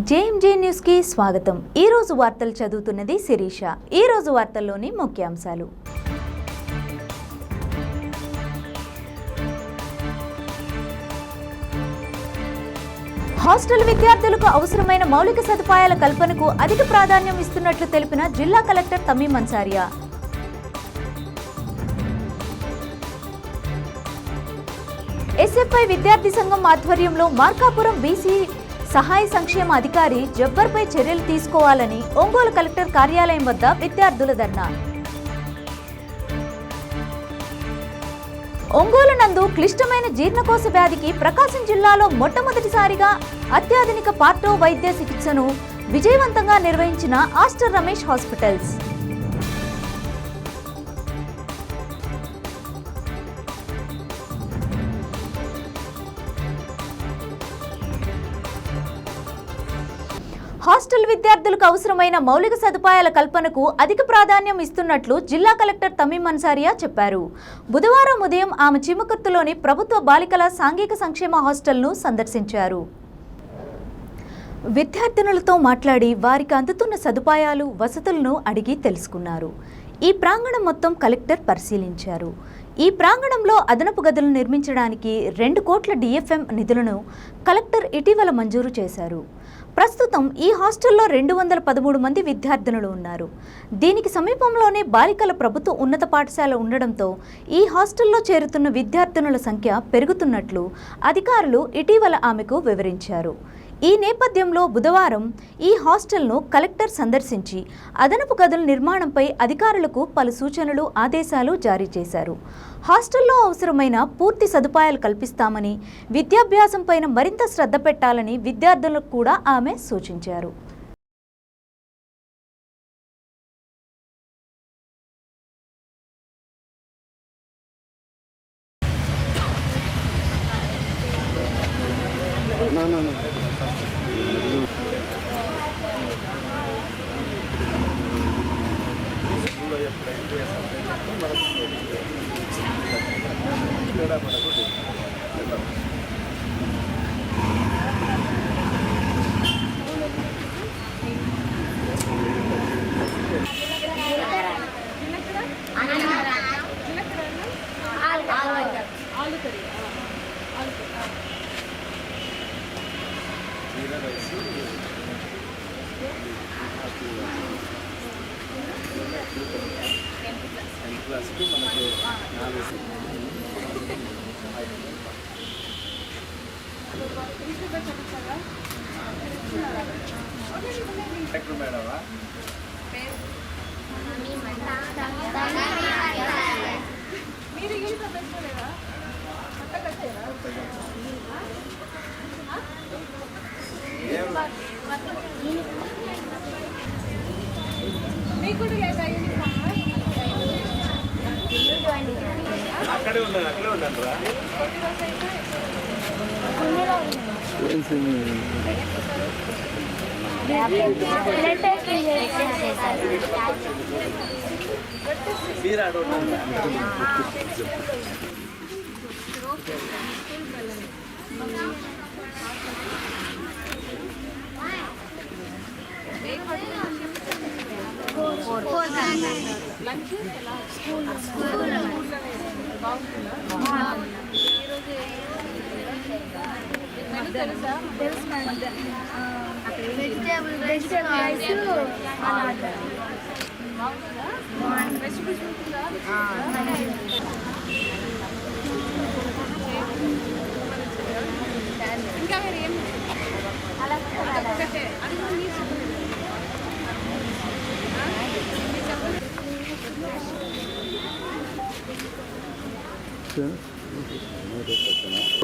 JMJ news కి స్వాగతం। ఈ రోజు వార్తలు చదువుతున్నది శిరీష। ఈ రోజు వార్తల్లోని ముఖ్యాంశాలు। హాస్టల్ విద్యార్థులకు అవసరమైన మౌలిక సదుపాయాల కల్పనకు అధిక ప్రాధాన్యం ఇస్తున్నట్లు తెలిపిన జిల్లా కలెక్టర్ తమీం అన్సారియా। ఎస్ఎఫ్ఐ విద్యార్థి సంఘం ఆధ్వర్యంలో మార్కాపురం బీసీ సహాయ సంక్షేమ అధికారి జబ్బర్పై చర్యలు తీసుకోవాలని ఒంగోలు కలెక్టర్ కార్యాలయం వద్ద విద్యార్థుల ధర్నా। ఒంగోలు నందు క్లిష్టమైన జీర్ణకోశ వ్యాధికి ప్రకాశం జిల్లాలో మొట్టమొదటిసారిగా అత్యాధునిక పార్టో వైద్య చికిత్సను విజయవంతంగా నిర్వహించిన ఆస్టర్ రమేష్ హాస్పిటల్స్। హాస్టల్ విద్యార్థులకు అవసరమైన మౌలిక సదుపాయాల కల్పనకు అధిక ప్రాధాన్యం ఇస్తున్నట్లు జిల్లా కలెక్టర్ తమీం అన్సారియా చెప్పారు। బుధవారం ఉదయం ఆమె చిమ్మకుర్తిలోని ప్రభుత్వ బాలికల సాంఘిక సంక్షేమ హాస్టల్ను సందర్శించారు। విద్యార్థినులతో మాట్లాడి వారికి అందుతున్న సదుపాయాలు వసతులను అడిగి తెలుసుకున్నారు। ఈ ప్రాంగణం మొత్తం కలెక్టర్ పరిశీలించారు। ఈ ప్రాంగణంలో అదనపు గదులు నిర్మించడానికి 2 కోట్ల డిఎఫ్ఎం నిధులను కలెక్టర్ ఇటీవల మంజూరు చేశారు। ప్రస్తుతం ఈ హాస్టల్లో 213 మంది విద్యార్థినులు ఉన్నారు। దీనికి సమీపంలోనే బాలికల ప్రభుత్వ ఉన్నత పాఠశాల ఉండడంతో ఈ హాస్టల్లో చేరుతున్న విద్యార్థినుల సంఖ్య పెరుగుతున్నట్లు అధికారులు ఇటీవల ఆమెకు వివరించారు। ఈ నేపథ్యంలో బుధవారం ఈ హాస్టల్ను కలెక్టర్ సందర్శించి అదనపు గదుల నిర్మాణంపై అధికారులకు పలు సూచనలు ఆదేశాలు జారీ చేశారు। హాస్టల్లో అవసరమైన పూర్తి సదుపాయాలు కల్పిస్తామని విద్యాభ్యాసంపైన మరింత శ్రద్ధ పెట్టాలని విద్యార్థులకు కూడా ఆమె సూచించారు।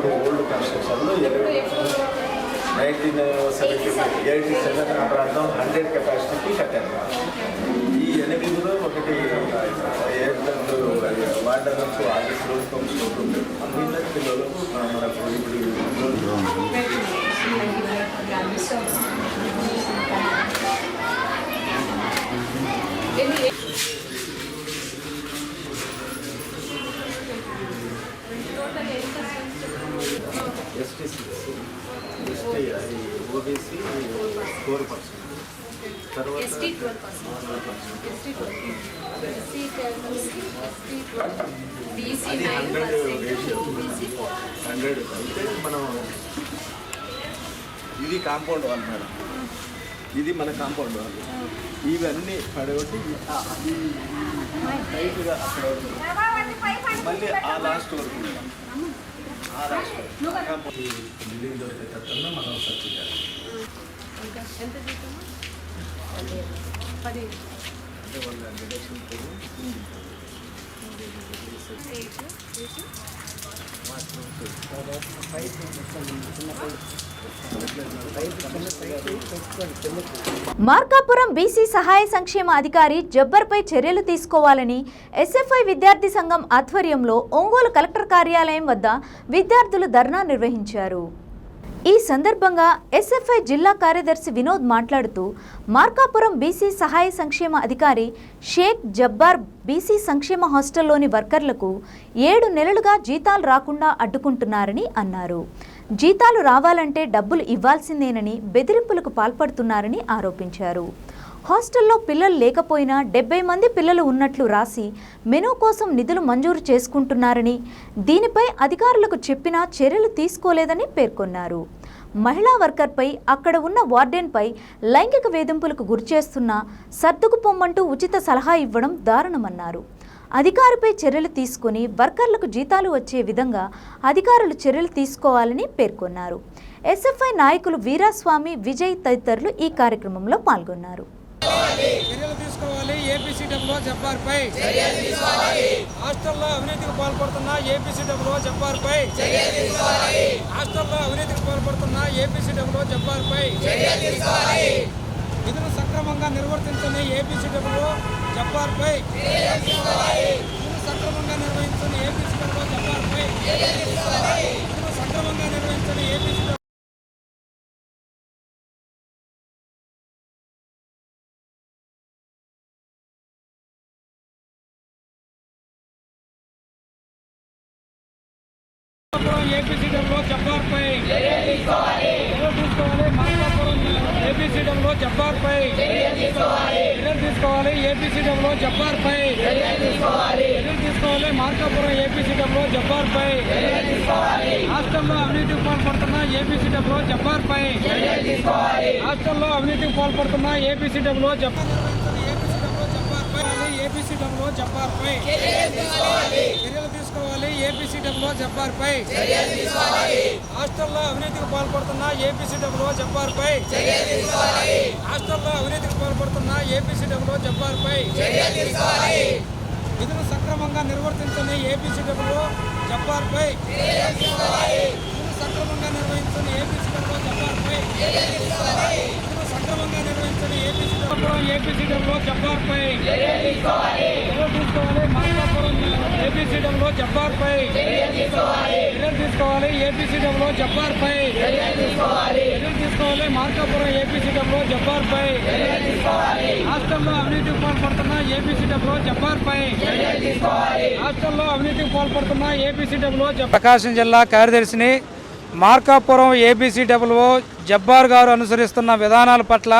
ఓల్డ్ కన్స్ట్రక్షన్లో 1977 ప్రాంతం 100 కెపాసిటీకి కట్టారు। ఈ 8లో ఒకటి ఏర్లు వాటర్ నుంచి ఆఫీస్ రోజు పంపుతుంది। అందరి పిల్లలకు మనకు ఇప్పుడు STC ఎస్టీ అది ఓబీసీ 4%. తర్వాత ST 12%. ST 12%. SC 12%. BC అది 100 రేషియో 100 అయితే మనం ఇది కాంపౌండ్ వాల్ మేడం, ఇది మన కాంపౌండ్ వాల్. ఇవన్నీ పడగొట్టి టైట్గా అక్కడ వరకు మళ్ళీ ఆ లాస్ట్ వరకు ఆ లాస్ట్ వరకు బిల్డింగ్ దొరికేటట్టున్నా మనం సర్చ్ చేయాలి. ఎంత జీతమా? 10. అంటే వాళ్ళ డిడక్షన్ మార్కాపురం బీసీ సహాయ సంక్షేమ అధికారి జబ్బర్పై చర్యలు తీసుకోవాలని ఎస్ఎఫ్ఐ విద్యార్థి సంఘం ఆధ్వర్యంలో ఒంగోలు కలెక్టర్ కార్యాలయం వద్ద విద్యార్థులు ధర్నా నిర్వహించారు. ఈ సందర్భంగా ఎస్ఎఫ్ఐ జిల్లా కార్యదర్శి వినోద్ మాట్లాడుతూ మార్కాపురం బీసీ సహాయ సంక్షేమ అధికారి షేక్ జబ్బార్ బీసీ సంక్షేమ హాస్టల్లోని వర్కర్లకు 7 నెలలుగా జీతాలు రాకుండా అడ్డుకుంటున్నారని అన్నారు. జీతాలు రావాలంటే డబ్బులు ఇవ్వాల్సిందేనని బెదిరింపులకు పాల్పడుతున్నారని ఆరోపించారు. హాస్టల్లో పిల్లలు లేకపోయినా 70 మంది పిల్లలు ఉన్నట్లు రాసి మెనూ కోసం నిధులు మంజూరు చేసుకుంటున్నారని, దీనిపై అధికారులకు చెప్పినా చర్యలు తీసుకోలేదని పేర్కొన్నారు. మహిళా వర్కర్పై అక్కడ ఉన్న వార్డెన్పై లైంగిక వేధింపులకు గురిచేస్తున్నా సర్దుకు పొమ్మంటూ ఉచిత సలహా ఇవ్వడం దారుణమన్నారు. అధికారిపై చర్యలు తీసుకుని వర్కర్లకు జీతాలు వచ్చే విధంగా అధికారులు చర్యలు తీసుకోవాలని పేర్కొన్నారు. ఎస్ఎఫ్ఐ నాయకులు వీరాస్వామి, విజయ్ తదితరులు ఈ కార్యక్రమంలో పాల్గొన్నారు. చర్యలు తీసుకోవాలి. ఏపీసీడబ్ల్యూ జబ్బార్పై హాస్టల్లో అవినీతికి పాల్పడుతున్న ఏపీసీడబ్ల్యూ జబ్బార్పై హాస్టల్లో అవినీతికి పాల్పడుతున్న ఏపీసీడబ్ల్యూ జబ్బార్పై విధులు సక్రమంగా నిర్వర్తించని ఏపీసీడబ్ల్యూ జబ్బార్పై విధులు సక్రమంగా నిర్వహించని ఏపీసీడబ్ల్యూ జబ్బార్పై విధులు సక్రమంగా నిర్వహించని ఏపీసీడబ్ల్యూ ఏపీసీడబ్ల్యూ జబ్బార్పై చర్యలు తీసుకోవాలి. మార్కాపురం ఏపీసీడబ్ల్యూ జబ్బార్పై చర్యలు తీసుకోవాలి. ఏపీసీడబ్ల్యూ జబ్బార్పై చర్యలు తీసుకోవాలి. మార్కాపురం ఏపీసీడబ్ల్యూ జబ్బార్పై హాస్టల్లో అవినీతికి పాల్పడుతున్న ఏపీసీడబ్ల్యూ జబ్బార్పై హాస్టల్లో అవినీతికి పాల్పడుతున్న ఏపీసీడబ్ల్యూ ఏపీసీడబ్ల్యూ జబ్బార్పై చర్యలు తీసుకోవాలి. ఏపీసీడబ్ల్యూ జబ్బార్పై హాస్టల్లో అవినీతికి పాల్పడుతున్న ఏపీసీడబ్ల్యూ జబ్బార్పై హాస్టల్లో అవినీతికి పాల్పడుతున్న ఏపీసీడబ్ల్యూ జబ్బార్పై విధులు సక్రమంగా నిర్వర్తించని ఏపీసీడబ్ల్యూ జబ్బార్పై విధులు సక్రమంగా నిర్వహించని ఏపీసీడబ్ల్యూ జబ్బార్పై విధులు సక్రమంగా నిర్వహించని ఏపీసీడబ్ల్యూ జబ్బార్పై చర్యలు తీసుకోవాలి. మార్కాపురం ఏపీసీడబ్ల్యూ జబ్బార్పై చర్యలు తీసుకోవాలి. ఏపీసీడబ్ల్యూ జబ్బార్పై చర్యలు తీసుకోవాలి. మార్కాపురం ఏపీసీడబ్ల్యూ జబ్బార్పై హాస్టల్లో అవినీతికి పాల్పడుతున్న ఏపీసీడబ్ల్యూ జబ్బార్పై హాస్టల్లో అవినీతికి పాల్పడుతున్న ఏపీసీడబ్ల్యూ ప్రకాశం జిల్లా కార్యదర్శిని మార్కాపురం ఏపీసీడబ్ల్యూ జబ్బార్ గారు అనుసరిస్తున్న విధానాల పట్ల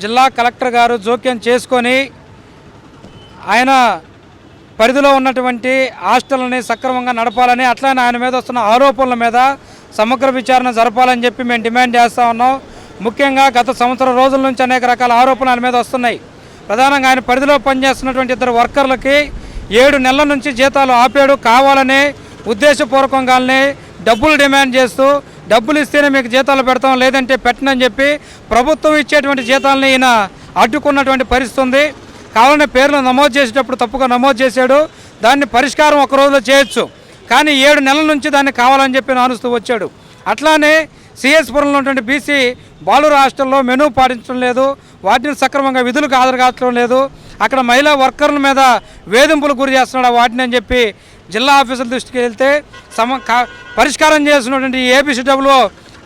జిల్లా కలెక్టర్ గారు జోక్యం చేసుకొని ఆయన పరిధిలో ఉన్నటువంటి హాస్టల్ని సక్రమంగా నడపాలని, అట్లానే ఆయన మీద వస్తున్న ఆరోపణల మీద సమగ్ర విచారణ జరపాలని చెప్పి మేము డిమాండ్ చేస్తూ ఉన్నాం. ముఖ్యంగా గత సంవత్సరం రోజుల నుంచి అనేక రకాల ఆరోపణలు ఆయన మీద వస్తున్నాయి. ప్రధానంగా ఆయన పరిధిలో పనిచేస్తున్నటువంటి 2 వర్కర్లకి 7 నెలల నుంచి జీతాలు ఆపాడు. కావాలనే ఉద్దేశపూర్వకంగానే డబ్బులు డిమాండ్ చేస్తూ, డబ్బులు ఇస్తేనే మీకు జీతాలు పెడతాం, లేదంటే పెట్టనని చెప్పి ప్రభుత్వం ఇచ్చేటువంటి జీతాలని ఈయన అడ్డుకున్నటువంటి పరిస్థితి ఉంది. కావాలనే పేర్లు నమోదు చేసేటప్పుడు తప్పుగా నమోదు చేశాడు. దాన్ని పరిష్కారం ఒక రోజులో చేయొచ్చు, కానీ 7 నెలల నుంచి దాన్ని కావాలని చెప్పి నానుస్తూ వచ్చాడు. అట్లానే సిఎస్పురంలో ఉన్నటువంటి బీసీ బాలుర హాస్టల్లో మెనూ పాటించడం లేదు, వాటిని సక్రమంగా విధులకు హాజరు కావడం లేదు, అక్కడ మహిళా వర్కర్ల మీద వేధింపులు గురి చేస్తున్నాడు వాటిని అని చెప్పి జిల్లా ఆఫీసుల దృష్టికి వెళ్తే పరిష్కారం చేస్తున్నటువంటి ఏపీసీడబ్ల్యూ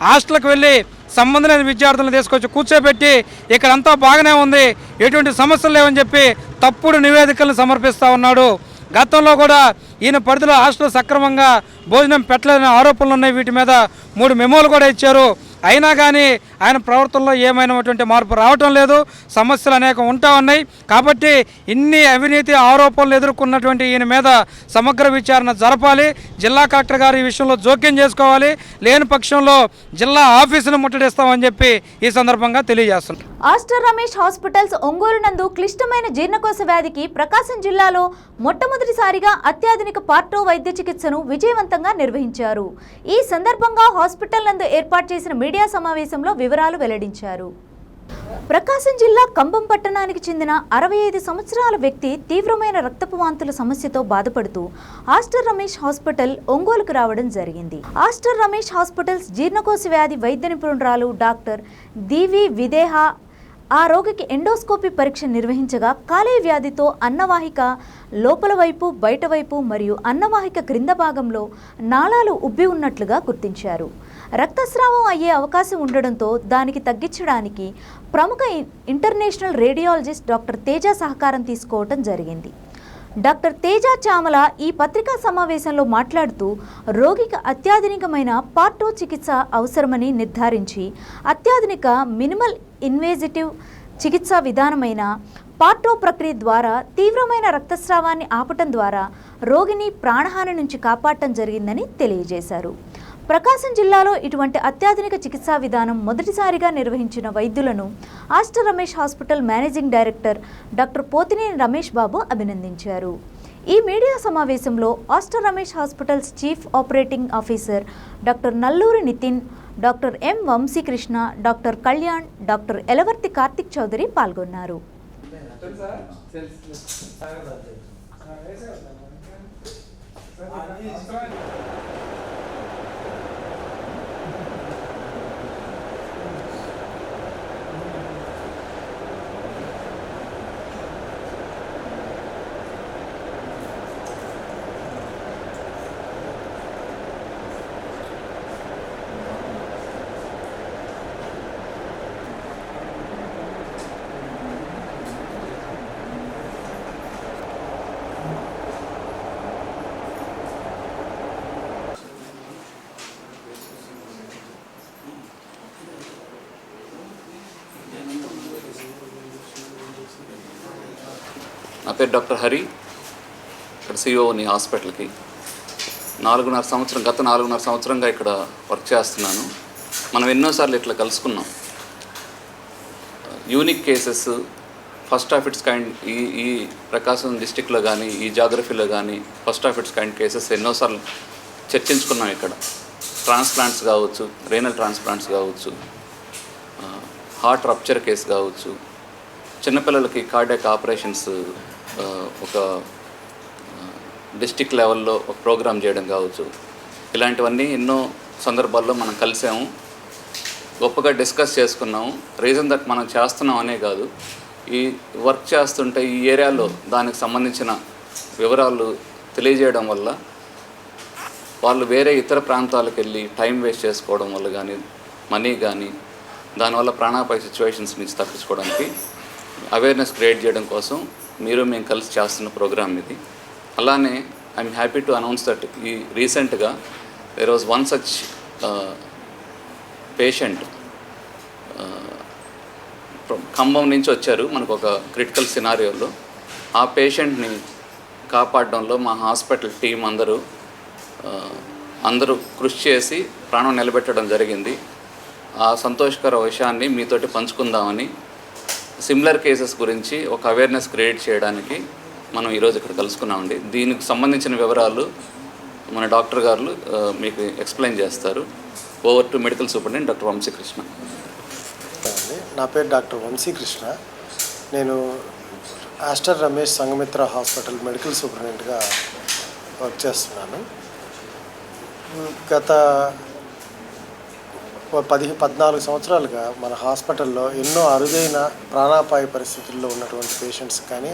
హాస్టల్కి వెళ్ళి సంబంధం లేని విద్యార్థులను తీసుకొచ్చి కూర్చోబెట్టి ఇక్కడంతా బాగానే ఉంది, ఎటువంటి సమస్యలు లేవని చెప్పి తప్పుడు నివేదికలను సమర్పిస్తూ ఉన్నాడు. గతంలో కూడా ఈయన పరిధిలో హాస్టల్ సక్రమంగా భోజనం పెట్టలేని ఆరోపణలు ఉన్నాయి. వీటి మీద 3 మెమోలు కూడా ఇచ్చారు. అయినా కానీ ఆయన ప్రవర్తనలో ఏమైనటువంటి మార్పు రావటం లేదు. సమస్యలు అనేకం ఉంటా ఉన్నాయి. కాబట్టి ఇన్ని అవినీతి ఆరోపణలు ఎదుర్కొన్నటువంటి ఈయన మీద సమగ్ర విచారణ జరపాలి. జిల్లా కలెక్టర్ గారు ఈ విషయంలో జోక్యం చేసుకోవాలి. లేని పక్షంలో జిల్లా ఆఫీసును ముట్టడిస్తామని చెప్పి ఈ సందర్భంగా తెలియజేస్తున్నారు. ఆస్టర్ రమేష్ హాస్పిటల్స్ ఒంగోలు నందు క్లిష్టమైన జీర్ణకోశ వ్యాధికి ప్రకాశం జిల్లాలో మొట్టమొదటిసారిగా అత్యాధునిక పార్టో వైద్య చికిత్సను విజయవంతంగా నిర్వహించారు. ఈ సందర్భంగా హాస్పిటల్ నందు ఏర్పాటు చేసిన మీడియా సమావేశంలో వివరాలు వెల్లడించారు. ప్రకాశం జిల్లా కంబం పట్టణానికి చెందిన 65 సంవత్సరాల వ్యక్తి తీవ్రమైన రక్తపు వాంతుల సమస్యతో బాధపడుతూ ఆస్టర్ రమేష్ హాస్పిటల్ ఒంగోలుకు రావడం జరిగింది. ఆస్టర్ రమేష్ హాస్పిటల్స్ జీర్ణకోశ వ్యాధి వైద్య నిపుణురాలు డాక్టర్ దివి విదేహ ఆ రోగికి ఎండోస్కోపీ పరీక్ష నిర్వహించగా కాలేయ వ్యాధితో అన్నవాహిక లోపల వైపు, బయట వైపు మరియు అన్నవాహిక క్రింద భాగంలో నాళాలు ఉబ్బి ఉన్నట్లుగా గుర్తించారు. రక్తస్రావం అయ్యే అవకాశం ఉండడంతో దానికి తగ్గించడానికి ప్రముఖ ఇంటర్నేషనల్ రేడియాలజిస్ట్ డాక్టర్ తేజ సహకారం తీసుకోవడం జరిగింది. డాక్టర్ తేజ చామల ఈ పత్రికా సమావేశంలో మాట్లాడుతూ రోగికి అత్యాధునికమైన పార్టో చికిత్స అవసరమని నిర్ధారించి అత్యాధునిక మినిమల్ ఇన్వేజిటివ్ చికిత్సా విధానమైన పార్టో ప్రక్రియ ద్వారా తీవ్రమైన రక్తస్రావాన్ని ఆపటం ద్వారా రోగిని ప్రాణహాని నుంచి కాపాడటం జరిగిందని తెలియజేశారు. ప్రకాశం జిల్లాలో ఇటువంటి అత్యాధునిక చికిత్సా విధానం మొదటిసారిగా నిర్వహించిన వైద్యులను Aster Ramesh hospital managing director doctor Pothineni Ramesh Babu అభినందించారు. ఈ మీడియా సమావేశంలో Aster Ramesh hospitals chief operating officer doctor Nalluri Nitin, doctor M Vamsikrishna, doctor Kalyan, doctor Elavarthi Karthik Chowdary పాల్గొన్నారు. నా పేరు డాక్టర్ హరి, ఇక్కడ సిఇఓని హాస్పిటల్కి. గత 4.5 సంవత్సరంగా ఇక్కడ వర్క్ చేస్తున్నాను. మనం ఎన్నోసార్లు ఇట్లా కలుసుకున్నాం. Unique cases, first of its kind ఈ ప్రకాశం డిస్టిక్లో కానీ ఈ జాగ్రఫీలో కానీ first of its kind cases ఎన్నోసార్లు చర్చించుకున్నాం. ఇక్కడ ట్రాన్స్ప్లాంట్స్ కావచ్చు, రేనల్ ట్రాన్స్ప్లాంట్స్ కావచ్చు, హార్ట్ రప్చర్ కేసు కావచ్చు, చిన్నపిల్లలకి కార్డియాక్ ఆపరేషన్స్ ఒక డిస్టిక్ లెవెల్లో ఒక ప్రోగ్రామ్ చేయడం కావచ్చు. ఇలాంటివన్నీ ఎన్నో సందర్భాల్లో మనం కలిసాము, గొప్పగా డిస్కస్ చేసుకున్నాము. రీజన్ దట్ మనం చేస్తున్నాం అనే కాదు, ఈ వర్క్ చేస్తుంటే ఈ ఏరియాలో దానికి సంబంధించిన వివరాలు తెలియజేయడం వల్ల వాళ్ళు వేరే ఇతర ప్రాంతాలకు వెళ్ళి టైం వేస్ట్ చేసుకోవడం వల్ల కానీ, మనీ కానీ, దానివల్ల ప్రాణాపాయ సిచ్యువేషన్స్ నుంచి తప్పించుకోవడానికి అవేర్నెస్ క్రియేట్ చేయడం కోసం మేము కలిసి చేస్తున్న ప్రోగ్రామ్ ఇది. అలానే I'm happy to announce that ఈ రీసెంట్గా there was one such patient Khammam నుంచి వచ్చారు మనకు ఒక క్రిటికల్ సినారియోలో. ఆ పేషెంట్ని కాపాడడంలో మా హాస్పిటల్ టీం అందరూ కృషి చేసి ప్రాణం నిలబెట్టడం జరిగింది. ఆ సంతోషకర విషయాన్ని మీతోటి పంచుకుందామని, సిమిలర్ కేసెస్ గురించి ఒక అవేర్నెస్ క్రియేట్ చేయడానికి మనం ఈరోజు ఇక్కడ కలుసుకున్నామండి. దీనికి సంబంధించిన వివరాలు మన డాక్టర్ గారు మీకు ఎక్స్ప్లెయిన్ చేస్తారు. Over to medical superintendent doctor Vamsikrishna. నా పేరు డాక్టర్ వంశీకృష్ణ. నేను ఆస్టర్ రమేష్ సంఘమిత్ర హాస్పిటల్ మెడికల్ సూపరింటెండెంట్గా వర్క్ చేస్తున్నాను. గత 14 సంవత్సరాలుగా మన హాస్పిటల్లో ఎన్నో అరుదైన ప్రాణాపాయ పరిస్థితుల్లో ఉన్నటువంటి పేషెంట్స్ కానీ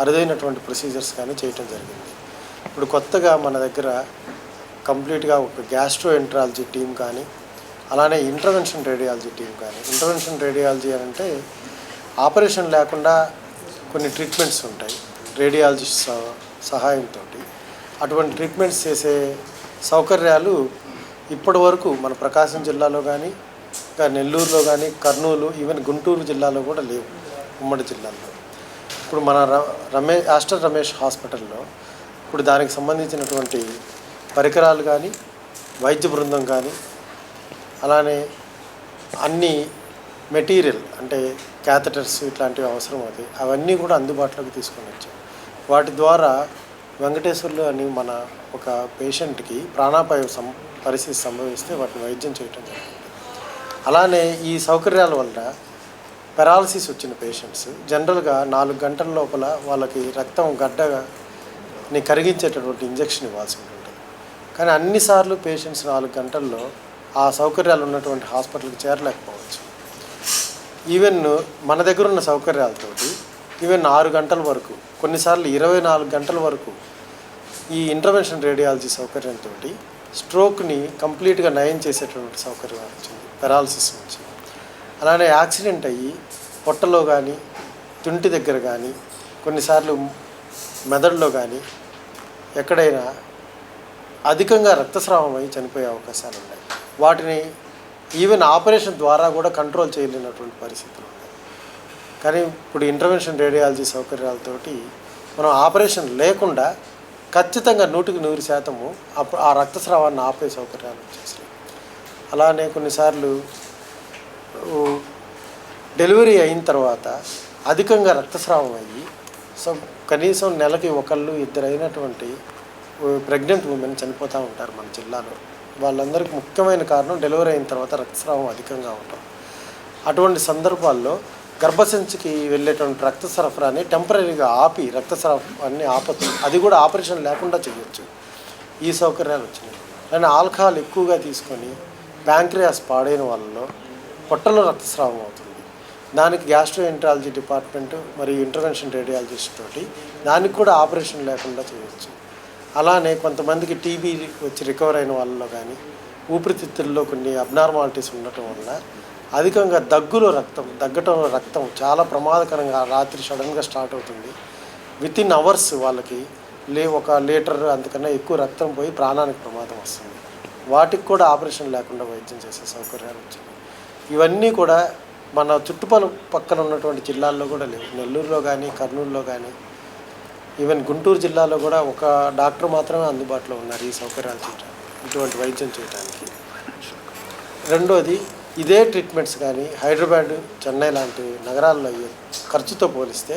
అరుదైనటువంటి ప్రొసీజర్స్ కానీ చేయటం జరిగింది. ఇప్పుడు కొత్తగా మన దగ్గర కంప్లీట్గా ఒక గ్యాస్ట్రో ఎంట్రాలజీ టీం కానీ, అలానే ఇంటర్వెన్షన్ రేడియాలజీ టీం కానీ. ఇంటర్వెన్షన్ రేడియాలజీ అంటే ఆపరేషన్ లేకుండా కొన్ని ట్రీట్మెంట్స్ ఉంటాయి. రేడియాలజిస్ట్స్ సహాయంతో అటువంటి ట్రీట్మెంట్స్ చేసే సౌకర్యాలు ఇప్పటి వరకు మన ప్రకాశం జిల్లాలో కానీ, ఇంకా నెల్లూరులో కానీ, కర్నూలు, ఈవెన్ గుంటూరు జిల్లాలో కూడా లేవు, ఉమ్మడి జిల్లాల్లో. ఇప్పుడు మన ఆస్టర్ రమేష్ హాస్పిటల్లో ఇప్పుడు దానికి సంబంధించినటువంటి పరికరాలు కానీ, వైద్య బృందం కానీ, అలానే అన్ని మెటీరియల్ అంటే క్యాథెటర్స్ ఇట్లాంటివి అవసరం అవుతాయి, అవన్నీ కూడా అందుబాటులోకి తీసుకొని వచ్చాం. వాటి ద్వారా వెంకటేశ్వర్లు అని మన ఒక పేషెంట్కి ప్రాణాపాయ పరిస్థితి సంభవిస్తే వాటిని వైద్యం చేయటం జరిగింది. అలానే ఈ సౌకర్యాల వల్ల పెరాలసిస్ వచ్చిన పేషెంట్స్ జనరల్గా 4 గంటల లోపల వాళ్ళకి రక్తం గడ్డని కరిగించేటటువంటి ఇంజెక్షన్ ఇవ్వాల్సి ఉంటుంది. కానీ అన్నిసార్లు పేషెంట్స్ 4 గంటల్లో ఆ సౌకర్యాలు ఉన్నటువంటి హాస్పిటల్కి చేరలేకపోవచ్చు. ఈవెన్ మన దగ్గర ఉన్న సౌకర్యాలతోటి ఈవెన్ 6 గంటల వరకు, కొన్నిసార్లు 24 గంటల వరకు ఈ ఇంటర్వెన్షన్ రేడియాలజీ సౌకర్యంతో స్ట్రోక్ని కంప్లీట్గా నయం చేసేటువంటి సౌకర్యం వచ్చింది పెరాలసిస్ నుంచి. అలానే యాక్సిడెంట్ అయ్యి పొట్టలో కానీ, తుంటి దగ్గర కానీ, కొన్నిసార్లు మెదడులో కానీ ఎక్కడైనా అధికంగా రక్తస్రావం అయ్యి చనిపోయే అవకాశాలు ఉన్నాయి. వాటిని ఈవెన్ ఆపరేషన్ ద్వారా కూడా కంట్రోల్ చేయలేనటువంటి పరిస్థితులు ఉన్నాయి. కానీ ఇప్పుడు ఇంటర్వెన్షన్ రేడియాలజీ సౌకర్యాలతోటి మనం ఆపరేషన్ లేకుండా ఖచ్చితంగా 100% ఆ రక్తస్రావాన్ని ఆపే సౌకర్యాలు వచ్చేసాయి. అలానే కొన్నిసార్లు డెలివరీ అయిన తర్వాత అధికంగా రక్తస్రావం అయ్యి కనీసం నెలకి 1-2 అయినటువంటి ప్రెగ్నెంట్ ఉమెన్ చనిపోతూ ఉంటారు మన జిల్లాలో. వాళ్ళందరికీ ముఖ్యమైన కారణం డెలివరీ అయిన తర్వాత రక్తస్రావం అధికంగా ఉండటం. అటువంటి సందర్భాల్లో గర్భసంచికి వెళ్ళేటువంటి రక్త సరఫరాని టెంపరీగా ఆపి రక్తస్రావాన్ని ఆపచ్చు. అది కూడా ఆపరేషన్ లేకుండా చేయొచ్చు. ఈ సౌకర్యాలు వచ్చినాయి. కానీ ఆల్కహాల్ ఎక్కువగా తీసుకొని ప్యాంక్రియాస్ పాడైన వాళ్ళలో పొట్టలో రక్తస్రావం అవుతుంది. దానికి గ్యాస్ట్రోఎంట్రాలజీ డిపార్ట్మెంట్ మరియు ఇంటర్వెన్షన్ రేడియాలజిస్ట్ తోటి దానికి కూడా ఆపరేషన్ లేకుండా చేయొచ్చు. అలానే కొంతమందికి టీబీ వచ్చి రికవర్ అయిన వాళ్ళలో కానీ ఊపిరితిత్తుల్లో కొన్ని అబ్నార్మాలిటీస్ ఉండటం వల్ల అధికంగా దగ్గటంలో రక్తం చాలా ప్రమాదకరంగా రాత్రి సడన్గా స్టార్ట్ అవుతుంది. వితిన్ అవర్స్ వాళ్ళకి 1 లీటర్ అంతకన్నా ఎక్కువ రక్తం పోయి ప్రాణానికి ప్రమాదం వస్తుంది. వాటికి కూడా ఆపరేషన్ లేకుండా వైద్యం చేసే సౌకర్యాలు వచ్చినాయి. ఇవన్నీ కూడా మన చుట్టుపక్కల ఉన్నటువంటి జిల్లాల్లో కూడా లేవు. నెల్లూరులో కానీ, కర్నూలులో కానీ, ఈవెన్ గుంటూరు జిల్లాలో కూడా ఒక డాక్టర్ మాత్రమే అందుబాటులో ఉన్నారు ఈ సౌకర్యాలు చేయడానికి, ఇటువంటి వైద్యం చేయడానికి. రెండోది, ఇదే ట్రీట్మెంట్స్ కానీ హైదరాబాద్, చెన్నై లాంటి నగరాల్లో అయ్యే ఖర్చుతో పోలిస్తే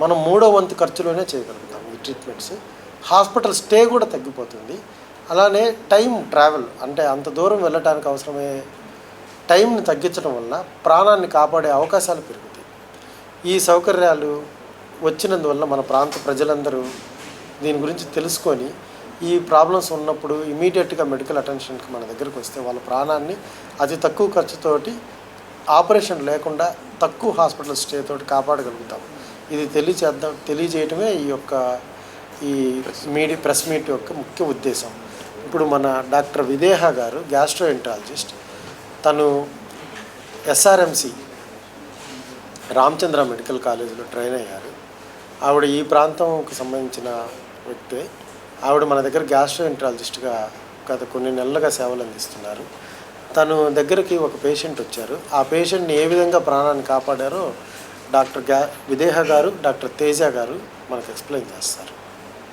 మనం 3వ వంతు ఖర్చులోనే చేయగలుగుతాం ఈ ట్రీట్మెంట్స్. హాస్పిటల్ స్టే కూడా తగ్గిపోతుంది. అలానే ట్రావెల్ అంటే అంత దూరం వెళ్ళడానికి అవసరమయ్యే టైంని తగ్గించడం వల్ల ప్రాణాన్ని కాపాడే అవకాశాలు పెరుగుతాయి. ఈ సౌకర్యాలు వచ్చినందువల్ల మన ప్రాంత ప్రజలందరూ దీని గురించి తెలుసుకొని ఈ ప్రాబ్లమ్స్ ఉన్నప్పుడు ఇమీడియట్గా మెడికల్ అటెన్షన్కి మన దగ్గరకు వస్తే వాళ్ళ ప్రాణాన్ని అతి తక్కువ ఖర్చుతోటి ఆపరేషన్ లేకుండా తక్కువ హాస్పిటల్ స్టే తోటి కాపాడగలుగుతాం. ఇది తెలియజేయటమే ఈ ప్రెస్ మీట్ యొక్క ముఖ్య ఉద్దేశం. ఇప్పుడు మన డాక్టర్ విదేహ గారు గ్యాస్ట్రోఎంట్రాలజిస్ట్, తను SRMC రామచంద్ర మెడికల్ కాలేజీలో ట్రైన్ అయ్యారు. ఆవిడ ఈ ప్రాంతంకి సంబంధించిన వ్యక్తే. ఆవిడ మన దగ్గర గ్యాస్ట్రోఎంట్రాలజిస్ట్గా గత కొన్ని నెలలుగా సేవలు అందిస్తున్నారు. తను దగ్గరికి ఒక పేషెంట్ వచ్చారు. ఆ పేషెంట్ని ఏ విధంగా ప్రాణాన్ని కాపాడారో డాక్టర్ విదేహ గారు, డాక్టర్ తేజ గారు మనకు ఎక్స్ప్లెయిన్ చేస్తారు.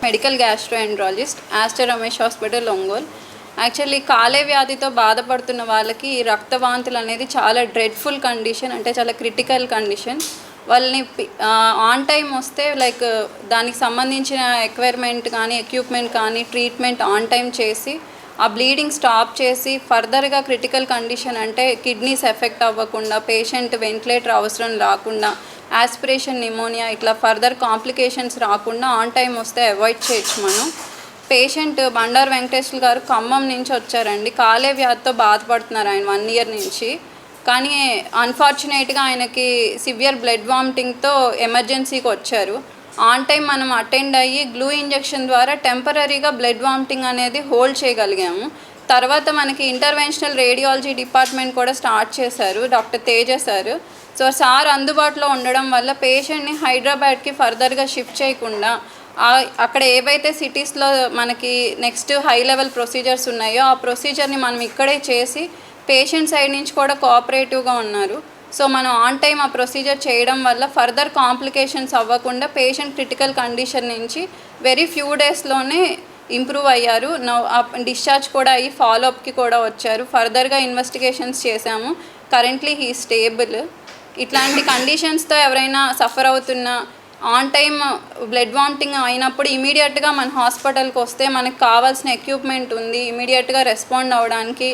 Medical gastroenterologist, Aster Ramesh hospital, Ongole. Actually కాలేయ వ్యాధితో బాధపడుతున్న వాళ్ళకి రక్తవాంతులు అనేది చాలా డ్రెడ్ఫుల్ కండిషన్, అంటే చాలా క్రిటికల్ కండిషన్. వాళ్ళని ఆన్ టైం వస్తే లైక్ దానికి సంబంధించిన ఎక్వైర్మెంట్ కానీ, ఎక్విప్మెంట్ కానీ, ట్రీట్మెంట్ ఆన్ టైం చేసి ఆ బ్లీడింగ్ స్టాప్ చేసి ఫర్దర్గా క్రిటికల్ కండిషన్ అంటే కిడ్నీస్ ఎఫెక్ట్ అవ్వకుండా, పేషెంట్ వెంటిలేటర్ అవసరం రాకుండా, ఆస్పిరేషన్, నిమోనియా ఇట్లా ఫర్దర్ కాంప్లికేషన్స్ రాకుండా ఆన్ టైం వస్తే అవాయిడ్ చేయొచ్చు మనం. పేషెంట్ బండారు వెంకటేశ్వర గారు ఖమ్మం నుంచి వచ్చారండి. కాలేయ వ్యాధితో బాధపడుతున్నారు ఆయన 1 year నుంచి. కానీ అన్ఫార్చునేట్గా ఆయనకి సివియర్ బ్లడ్ వామిటింగ్తో ఎమర్జెన్సీకి వచ్చారు. ఆన్ టైం మనం అటెండ్ అయ్యి గ్లూ ఇంజెక్షన్ ద్వారా టెంపరీగా బ్లడ్ వామిటింగ్ అనేది హోల్డ్ చేయగలిగాము. తర్వాత మనకి ఇంటర్వెన్షనల్ రేడియాలజీ డిపార్ట్మెంట్ కూడా స్టార్ట్ చేశారు doctor Teja sir. So sir అందుబాటులో ఉండడం వల్ల పేషెంట్ని హైదరాబాద్కి ఫర్దర్గా షిఫ్ట్ చేయకుండా అక్కడ ఏవైతే సిటీస్లో మనకి నెక్స్ట్ హై లెవెల్ ప్రొసీజర్స్ ఉన్నాయో ఆ ప్రొసీజర్ని మనం ఇక్కడే చేసి పేషెంట్ సైడ్ నుంచి కూడా కోఆపరేటివ్గా ఉన్నారు. సో మనం ఆన్ టైం ఆ ప్రొసీజర్ చేయడం వల్ల ఫర్దర్ కాంప్లికేషన్స్ అవ్వకుండా పేషెంట్ క్రిటికల్ కండిషన్ నుంచి వెరీ ఫ్యూ డేస్లోనే ఇంప్రూవ్ అయ్యారు. డిశ్చార్జ్ కూడా అయ్యి ఫాలోఅప్కి కూడా వచ్చారు. ఫర్దర్గా ఇన్వెస్టిగేషన్స్ చేశాము. Currently he stable. ఇట్లాంటి కండిషన్స్తో ఎవరైనా సఫర్ అవుతున్నా ఆన్ టైమ్ బ్లడ్ వామిటింగ్ అయినప్పుడు ఇమీడియట్గా మన హాస్పిటల్కి వస్తే మనకు కావాల్సిన ఎక్విప్మెంట్ ఉంది, ఇమీడియట్గా రెస్పాండ్ అవ్వడానికి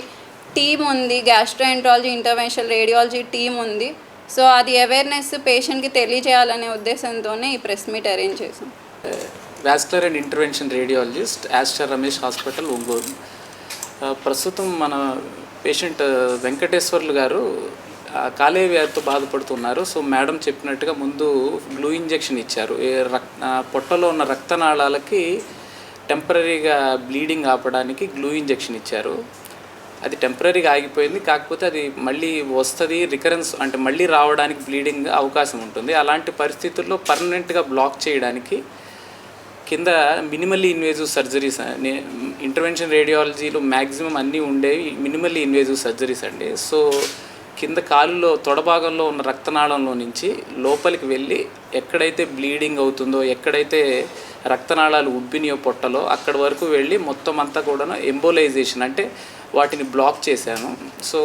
టీమ్ ఉంది, గ్యాస్ట్రోఎంట్రాలజీ ఇంటర్వెన్షనల్ రేడియాలజీ టీమ్ ఉంది. సో అది అవేర్నెస్ పేషెంట్కి తెలియజేయాలనే ఉద్దేశంతోనే ఈ ప్రెస్ మీట్ అరేంజ్ చేసాం. Vascular and intervention radiologist Aster Ramesh hospital Ongole. ప్రస్తుతం మన పేషెంట్ వెంకటేశ్వర్లు గారు కాలేయ వ్యాధితో బాధపడుతున్నారు. సో మేడం చెప్పినట్టుగా ముందు గ్లూ ఇంజెక్షన్ ఇచ్చారు. పొట్టలో ఉన్న రక్తనాళాలకి టెంపరీగా బ్లీడింగ్ ఆపడానికి గ్లూ ఇంజెక్షన్ ఇచ్చారు. అది టెంపరీగా ఆగిపోయింది. కాకపోతే అది మళ్ళీ వస్తుంది, రికరెన్స్ అంటే మళ్ళీ రావడానికి బ్లీడింగ్ అవకాశం ఉంటుంది. అలాంటి పరిస్థితుల్లో పర్మనెంట్గా బ్లాక్ చేయడానికి కింద మినిమల్లీ ఇన్వేజివ్ సర్జరీస్, ఇంటర్వెన్షన్ రేడియాలజీలో మ్యాక్సిమం అన్నీ ఉండేవి మినిమల్లీ ఇన్వేజివ్ సర్జరీస్ అండి. సో కింద కాలులో తొడభాగంలో ఉన్న రక్తనాళంలో నుంచి లోపలికి వెళ్ళి ఎక్కడైతే బ్లీడింగ్ అవుతుందో, ఎక్కడైతే రక్తనాళాలు ఉబ్బినియో పొట్టలో అక్కడి వరకు వెళ్ళి మొత్తం అంతా కూడా ఎంబోలైజేషన్ అంటే వాటిని బ్లాక్ చేశాను. సో